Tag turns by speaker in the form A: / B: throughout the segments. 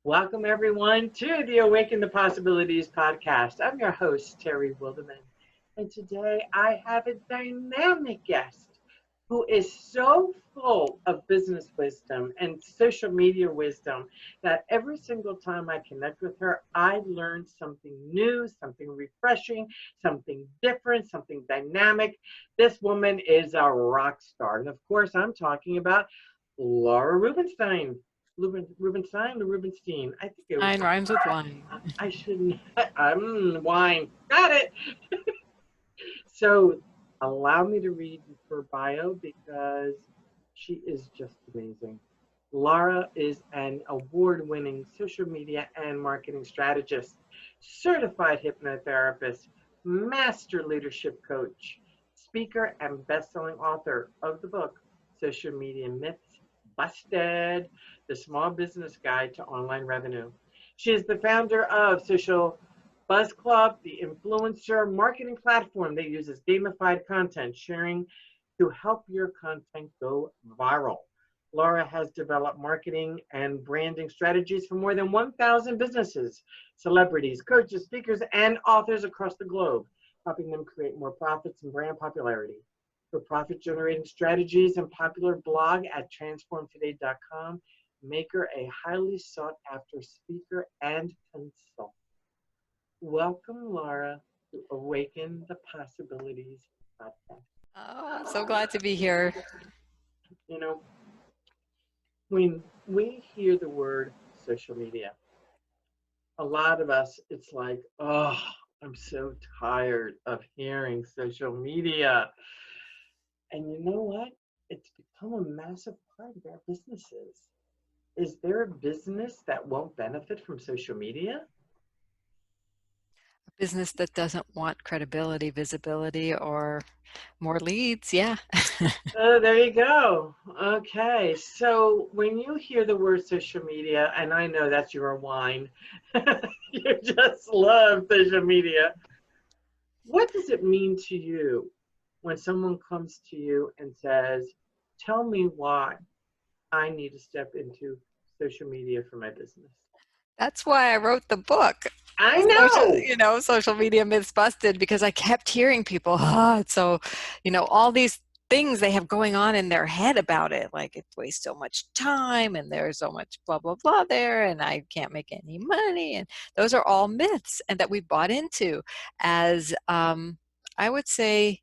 A: Welcome, everyone, to the Awaken the Possibilities Podcast. I'm your host, Terry Wildemann, and today I have a dynamic guest who is so full of business wisdom and social media wisdom that every single time I connect with her, I learn something new, something refreshing, something different, something dynamic. This woman is a rock star. And of course, I'm talking about Laura Rubinstein. Rubinstein or Rubinstein? I think it was.
B: Wine rhymes with wine.
A: I shouldn't. I'm wine. Got it. So allow me to read her bio because she is just amazing. Laura is an award-winning social media and marketing strategist, certified hypnotherapist, master leadership coach, speaker, and best-selling author of the book, Social Media Myths Busted, the Small Business Guide to Online Revenue. She is the founder of Social Buzz Club, the influencer marketing platform that uses gamified content sharing to help your content go viral. Laura has developed marketing and branding strategies for more than 1,000 businesses, celebrities, coaches, speakers, and authors across the globe, helping them create more profits and brand popularity. Her profit-generating strategies and popular blog at transformtoday.com make her a highly sought-after speaker and consultant. Welcome, Laura, to Awaken the Possibilities Podcast.
B: Oh, I'm so glad to be here.
A: You know, when we hear the word social media, a lot of us, it's like, oh, I'm so tired of hearing social media. And you know what? It's become a massive part of our businesses. Is there a business that won't benefit from social media?
B: A business that doesn't want credibility, visibility, or more leads. Yeah.
A: Oh, there you go. Okay. So when you hear the word social media, and I know that's your wine, you just love social media. What does it mean to you when someone comes to you and says, tell me why I need to step into social media for my business?
B: That's why I wrote the book.
A: I know.
B: Social media myths busted, because I kept hearing people, it's so, all these things they have going on in their head about it. Like, it wastes so much time and there's so much blah, blah, blah there, and I can't make any money. And those are all myths, and that we bought into as, I would say,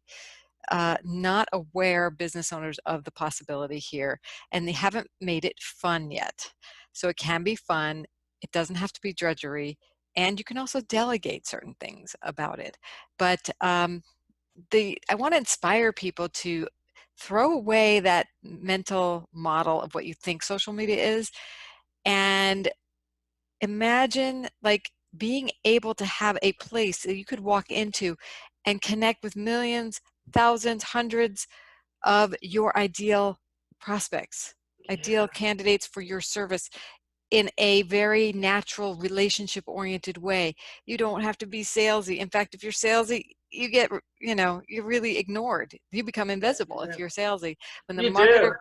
B: not aware business owners of the possibility here, and they haven't made it fun yet. So it can be fun. It doesn't have to be drudgery, and you can also delegate certain things about it. But I want to inspire people to throw away that mental model of what you think social media is, and imagine like being able to have a place that you could walk into and connect with millions, thousands, hundreds of your ideal prospects, ideal candidates for your service, in a very natural, relationship-oriented way. You don't have to be salesy. In fact, if you're salesy, you get, you're really ignored. You become invisible if you're salesy. When the
A: You
B: marketer
A: do.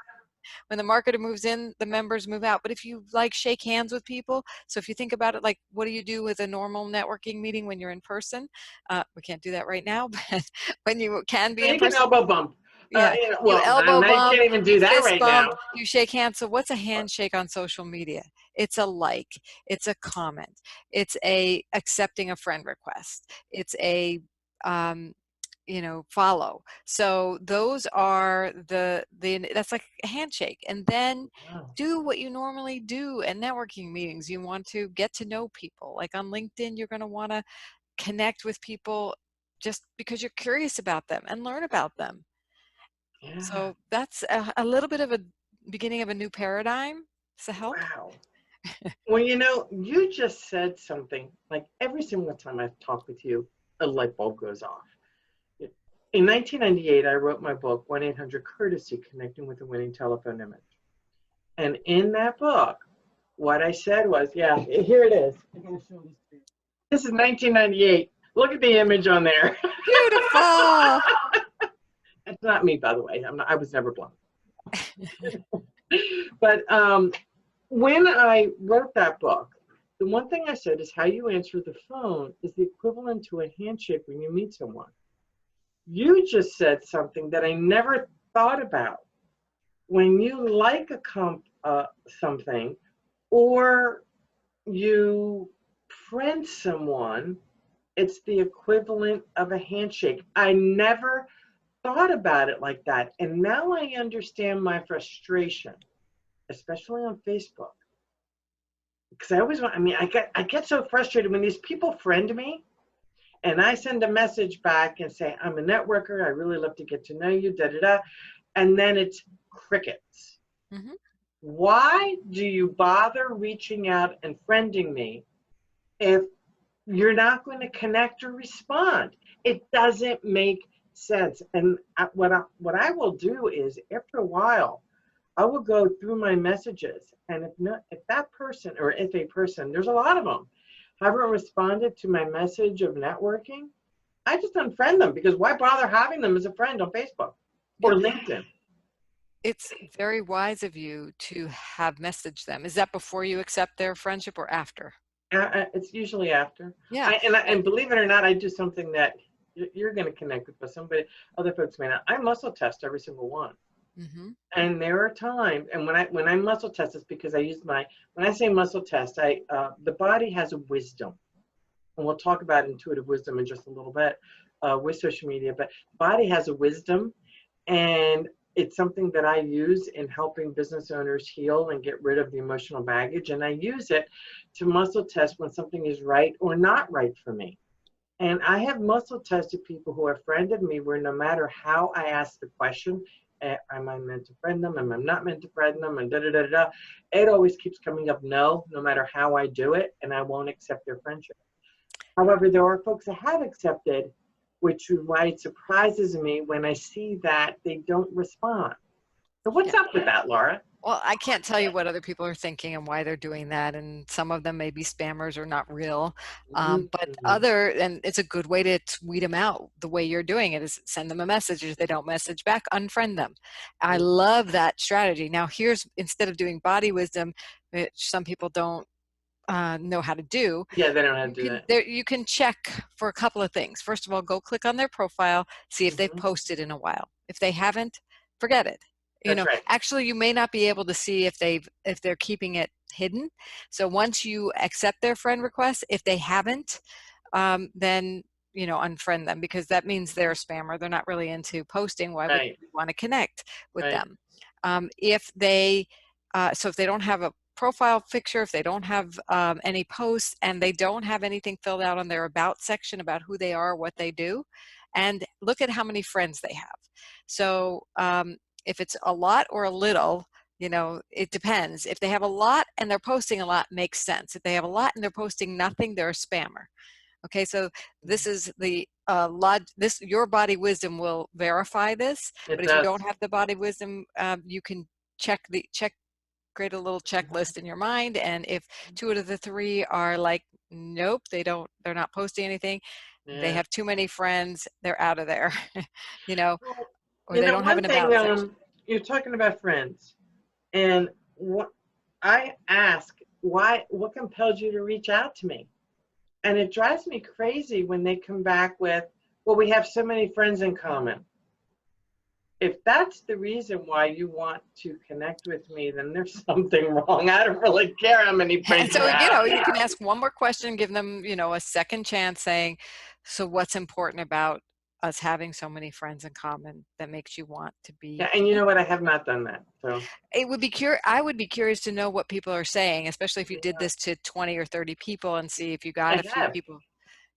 B: when the marketer moves in, the members move out. But if you like shake hands with people, so if you think about it, like, what do you do with a normal networking meeting when you're in person? We can't do that right now, but when you can be
A: So
B: in
A: you can
B: person,
A: elbow bump.
B: yeah,
A: Well,
B: you elbow
A: I
B: bump,
A: can't even do
B: you
A: that
B: fist
A: right
B: bump,
A: now.
B: you shake hands. So what's a handshake on social media? It's a like, it's a comment, it's a accepting a friend request, it's a follow. So those are the that's like a handshake. And then
A: Wow.
B: do what you normally do in networking meetings. You want to get to know people. Like on LinkedIn, you're going to want to connect with people just because you're curious about them and learn about them.
A: Yeah.
B: So that's a little bit of a beginning of a new paradigm. Does that help?
A: Wow. Well, you just said something like every single time I talk with you, a light bulb goes off. In 1998, I wrote my book, 1-800-COURTESY, Connecting with a Winning Telephone Image. And in that book, what I said was, yeah, here it is. I'm going to show this to you. This is 1998. Look at the image on there.
B: Beautiful.
A: That's not me, by the way. I was never blonde. But when I wrote that book, The one thing I said is how you answer the phone is the equivalent to a handshake when you meet someone. You just said something that I never thought about. When you like something, or you friend someone, it's the equivalent of a handshake. I never thought about it like that. And now I understand my frustration, especially on Facebook. Because I get so frustrated when these people friend me and I send a message back and say, I'm a networker. I really love to get to know you, da da da. And then it's crickets.
B: Mm-hmm.
A: Why do you bother reaching out and friending me if you're not going to connect or respond? It doesn't make sense. And what I will do is, after a while, I will go through my messages, and if that person, or if a person, there's a lot of them, haven't responded to my message of networking, I just unfriend them, because why bother having them as a friend on Facebook or LinkedIn?
B: It's very wise of you to have messaged them. Is that before you accept their friendship or after?
A: It's usually after.
B: Yeah.
A: And believe it or not, I do something that you're going to connect with, but other folks may not. I muscle test every single one.
B: Mm-hmm.
A: And there are times, and when I muscle test, it's because when I say muscle test, the body has a wisdom, and we'll talk about intuitive wisdom in just a little bit with social media, but the body has a wisdom, and it's something that I use in helping business owners heal and get rid of the emotional baggage. And I use it to muscle test when something is right or not right for me. And I have muscle tested people who have friended me where no matter how I ask the question, am I meant to friend them? Am I not meant to friend them? And da-da-da-da-da. It always keeps coming up no matter how I do it, and I won't accept their friendship. However, there are folks that have accepted, which is why it surprises me when I see that they don't respond. So what's up with that, Laura?
B: Well, I can't tell you what other people are thinking and why they're doing that. And some of them may be spammers or not real. But and it's a good way to weed them out. The way you're doing it is send them a message. If they don't message back, unfriend them. I love that strategy. Now, instead of doing body wisdom, which some people don't know how to do.
A: Yeah, they don't know how to do that.
B: You can check for a couple of things. First of all, go click on their profile, see if they've posted in a while. If they haven't, forget it.
A: Right.
B: Actually, you may not be able to see if they're keeping it hidden. So once you accept their friend request, if they haven't, then unfriend them, because that means they're a spammer. They're not really into posting. Why would you want to connect with them? If they don't have a profile picture, if they don't have any posts, and they don't have anything filled out on their about section about who they are, what they do, and look at how many friends they have. So if it's a lot or a little, it depends. If they have a lot and they're posting a lot, makes sense. If they have a lot and they're posting nothing, they're a spammer. Okay, so this is your body wisdom will verify this. But if you don't have the body wisdom, you can create a little checklist in your mind, and if 2 out of the 3 are like, nope, they're not posting anything, they have too many friends, they're out of there. Or they don't have an about section.
A: You're talking about friends, and what I ask, what compelled you to reach out to me? And it drives me crazy when they come back with, well, we have so many friends in common. If that's the reason why you want to connect with me, then there's something wrong. I don't really care how many friends
B: you have.
A: So,
B: you can ask one more question, give them, a second chance, saying, so what's important about us having so many friends in common that makes you want to be?
A: Yeah, and you know what? I have not done that. So
B: I would be curious to know what people are saying, especially if you did this to 20 or 30 people, and see if you got a few people.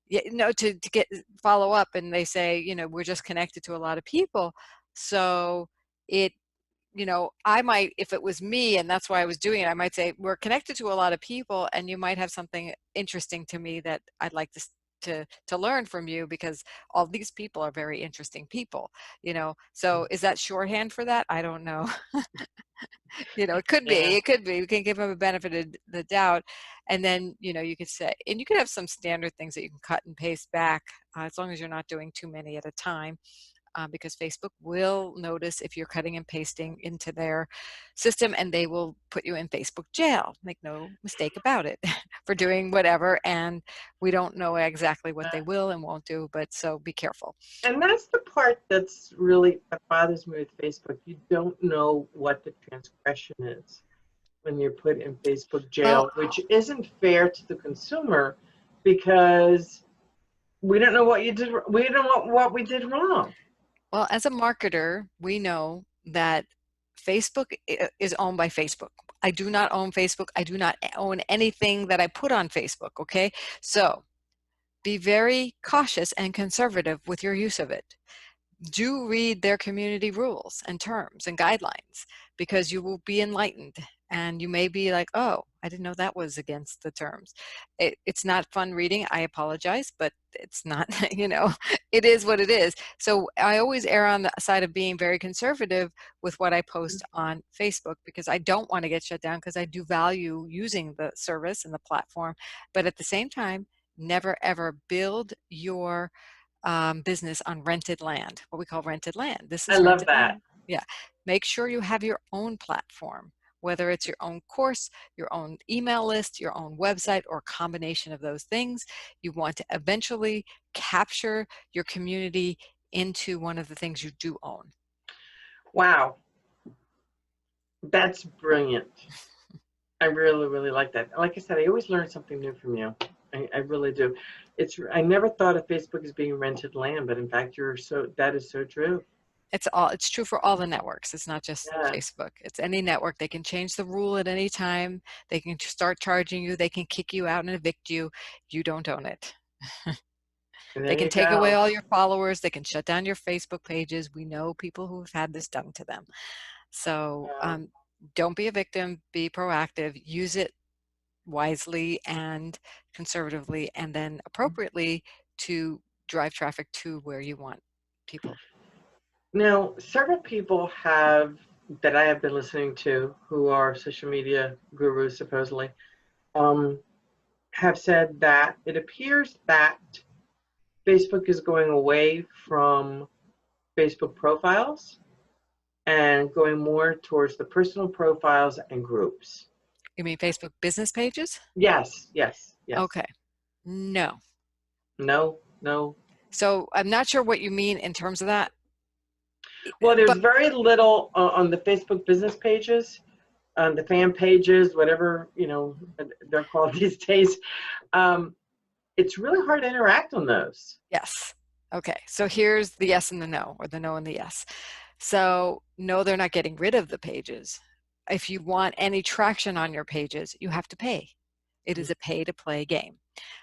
B: Yeah, to get follow up, and they say, we're just connected to a lot of people. So I might, if it was me and that's why I was doing it, I might say, we're connected to a lot of people, and you might have something interesting to me that I'd like to learn from you, because all these people are very interesting people, so is that shorthand for that? I don't know. It could be, we can give them a benefit of the doubt, and then you could say, and you could have some standard things that you can cut and paste back, as long as you're not doing too many at a time. because Facebook will notice if you're cutting and pasting into their system, and they will put you in Facebook jail. Make no mistake about it for doing whatever. And we don't know exactly what they will and won't do, but so be careful.
A: And that's the part that bothers me with Facebook. You don't know what the transgression is when you're put in Facebook jail, which isn't fair to the consumer, because we don't know what you did. We don't know what we did wrong.
B: Well, as a marketer, we know that Facebook is owned by Facebook. I do not own Facebook. I do not own anything that I put on Facebook, okay? So be very cautious and conservative with your use of it. Do read their community rules and terms and guidelines, because you will be enlightened, and you may be like, oh, I didn't know that was against the terms. It's not fun reading. I apologize, but it's not, it is what it is. So I always err on the side of being very conservative with what I post on Facebook, because I don't want to get shut down, because I do value using the service and the platform. But at the same time, never ever build your business on rented land, what we call rented land. This is
A: I love that.
B: Land. Yeah. Make sure you have your own platform, whether it's your own course, your own email list, your own website, or a combination of those things. You want to eventually capture your community into one of the things you do own.
A: Wow. That's brilliant. I really, really like that. Like I said, I always learn something new from you. I really do. I never thought of Facebook as being rented land, but in fact, that is so true.
B: It's true for all the networks. It's not just Facebook. It's any network. They can change the rule at any time. They can start charging you. They can kick you out and evict you. You don't own it. They can take away all your followers. They can shut down your Facebook pages. We know people who have had this done to them. So don't be a victim. Be proactive. Use it wisely and conservatively, and then appropriately to drive traffic to where you want people.
A: Now, several people that I have been listening to, who are social media gurus supposedly, have said that it appears that Facebook is going away from Facebook profiles and going more towards the personal profiles and groups.
B: You mean Facebook business pages?
A: Yes.
B: Okay. No. So I'm not sure what you mean in terms of that.
A: Well, there's very little on the Facebook business pages, on the fan pages, whatever, they're called these days. It's really hard to interact on those.
B: Yes. Okay. So here's the yes and the no, or the no and the yes. So no, they're not getting rid of the pages. If you want any traction on your pages, you have to pay. It is a pay-to-play game.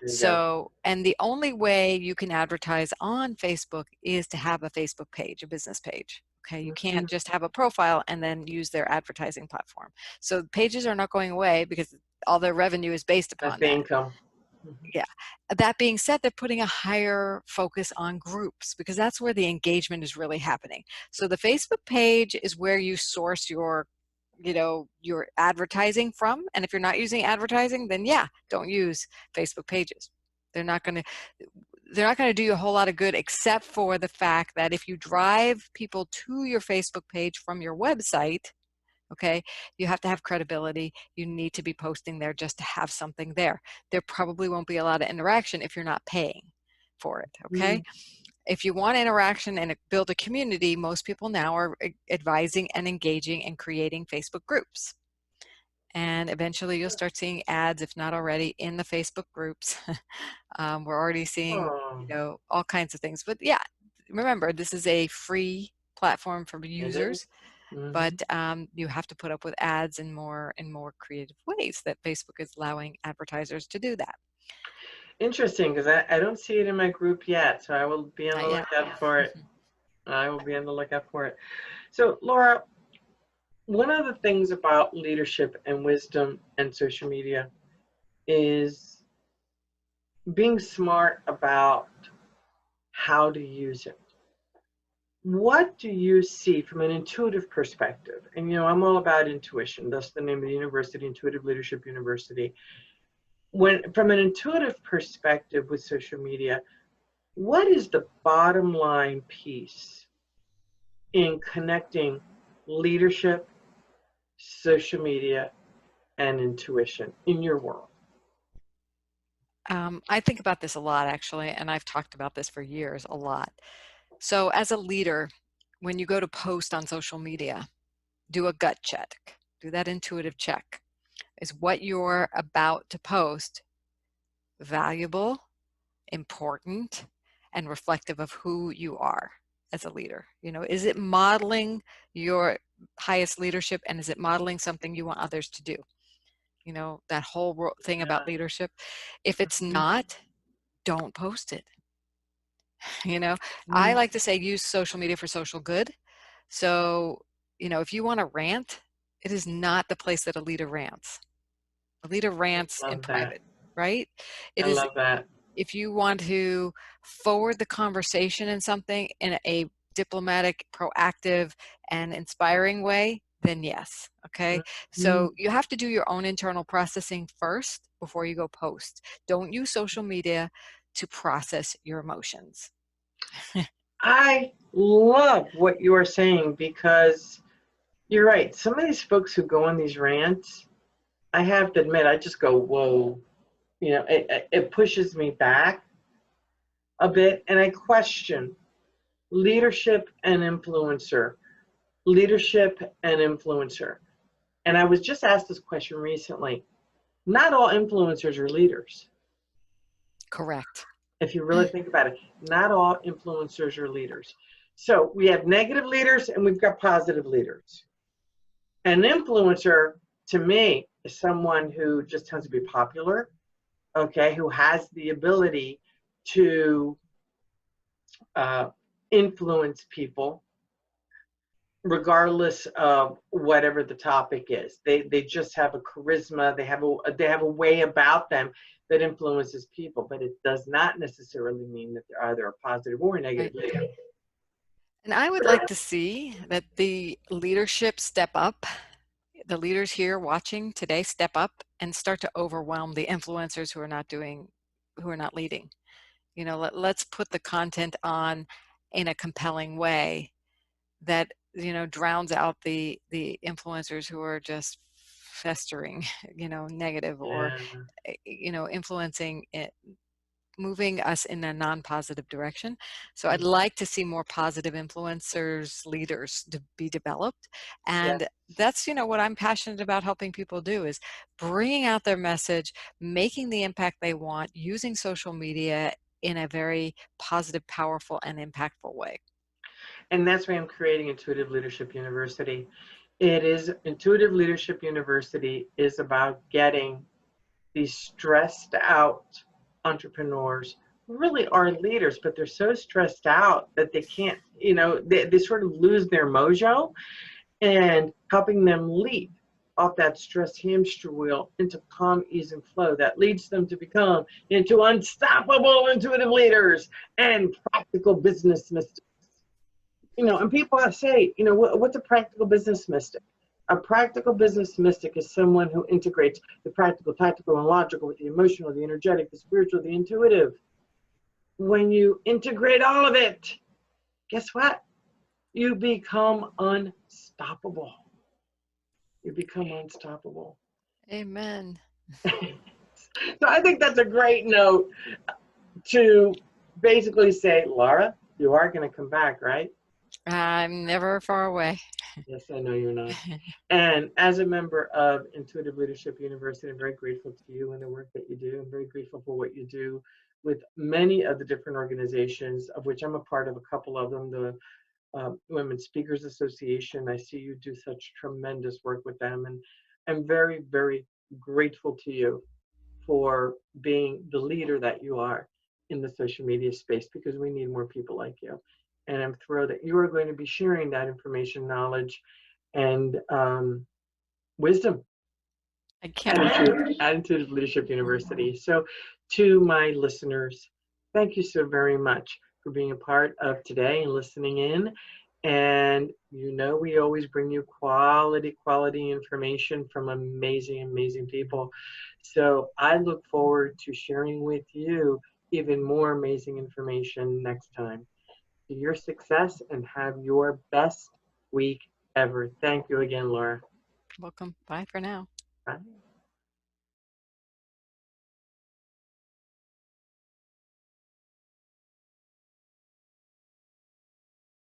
B: So, and the only way you can advertise on Facebook is to have a Facebook page, a business page. Okay, you can't just have a profile and then use their advertising platform. So pages are not going away, because all their revenue is based upon that.
A: Income.
B: Yeah. That being said, they're putting a higher focus on groups, because that's where the engagement is really happening. So the Facebook page is where you source your advertising from. And if you're not using advertising, then don't use Facebook pages. They're not going to do you a whole lot of good, except for the fact that if you drive people to your Facebook page from your website, okay, you have to have credibility. You need to be posting there just to have something there. There probably won't be a lot of interaction if you're not paying for it, okay? If you want interaction and build a community, most people now are advising and engaging and creating Facebook groups. And eventually you'll start seeing ads, if not already, in the Facebook groups. We're already seeing, all kinds of things. But remember, this is a free platform for users, but you have to put up with ads in more creative ways that Facebook is allowing advertisers to do that.
A: Interesting, because I don't see it in my group yet, so I will be on the lookout for it. I will be on the lookout for it. So, Laura, one of the things about leadership and wisdom and social media is being smart about how to use it. What do you see from an intuitive perspective? And, I'm all about intuition. That's the name of the university, Intuitive Leadership University. From an intuitive perspective with social media, what is the bottom line piece in connecting leadership, social media, and intuition in your world?
B: I think about this a lot, actually, and I've talked about this for years a lot. So as a leader, when you go to post on social media, do a gut check, do that intuitive check. Is what you're about to post valuable, important, and reflective of who you are as a leader? You know, is it modeling your highest leadership, and is it modeling something you want others to do? You know, that whole thing about leadership. If it's not, don't post it. You know, I like to say use social media for social good. So, you know, if you want to rant, it is not the place that a leader rants. A leader rants in private, right? It
A: I
B: is
A: love that.
B: if you want to forward the conversation in something in a diplomatic, proactive, and inspiring way, then yes. Okay. So you have to do your own internal processing first before you go post. Don't use social media to process your emotions.
A: I love what you are saying, because you're right. Some of these folks who go on these rants, I have to admit, I just go, whoa. You know, it pushes me back a bit, and I question leadership and influencer. Leadership and influencer. And I was just asked this question recently. Not all influencers are leaders.
B: Correct.
A: If you really think about it, not all influencers are leaders. So we have negative leaders and we've got positive leaders. An influencer, to me, is someone who just tends to be popular, okay, who has the ability to influence people regardless of whatever the topic is. They just have a charisma, they have a way about them that influences people, but it does not necessarily mean that they're either a positive or a negative leader.
B: And I would like to see that the leadership step up. The leaders here watching today step up and start to overwhelm the influencers who are not leading. You know, let's put the content on in a compelling way that, you know, drowns out the influencers who are just festering, you know, negative or, you know, influencing it, moving us in a non-positive direction. So I'd like to see more positive influencers, leaders to be developed. And that's, you know, what I'm passionate about helping people do is bringing out their message, making the impact they want, using social media in a very positive, powerful, and impactful way.
A: And that's why I'm creating Intuitive Leadership University. Intuitive Leadership University is about getting these stressed out entrepreneurs who really are leaders, but they're so stressed out that they can't, you know, they sort of lose their mojo, and helping them leap off that stress hamster wheel into calm, ease, and flow that leads them to become into unstoppable intuitive leaders and practical business mystics. You know, and people say, you know, what's a practical business mystic? A practical business mystic is someone who integrates the practical, tactical, and logical with the emotional, the energetic, the spiritual, the intuitive. When you integrate all of it, guess what? You become unstoppable. You become unstoppable.
B: Amen.
A: So I think that's a great note to basically say, Laura, you are going to come back, right?
B: I'm never far away.
A: Yes, I know you're not. And as a member of Intuitive Leadership University, I'm very grateful to you and the work that you do. I'm very grateful for what you do with many of the different organizations, of which I'm a part of a couple of them, the Women Speakers Association. I see you do such tremendous work with them. And I'm very, very grateful to you for being the leader that you are in the social media space, because we need more people like you. And I'm thrilled that you are going to be sharing that information, knowledge, and wisdom
B: I can't wait.
A: at Intuitive Leadership University. So to my listeners, thank you so very much for being a part of today and listening in. And you know, we always bring you quality information from amazing, amazing people. So I look forward to sharing with you even more amazing information next time. to your success and have your best week ever. Thank you again, Laura.
B: Welcome. Bye for now.
A: Bye.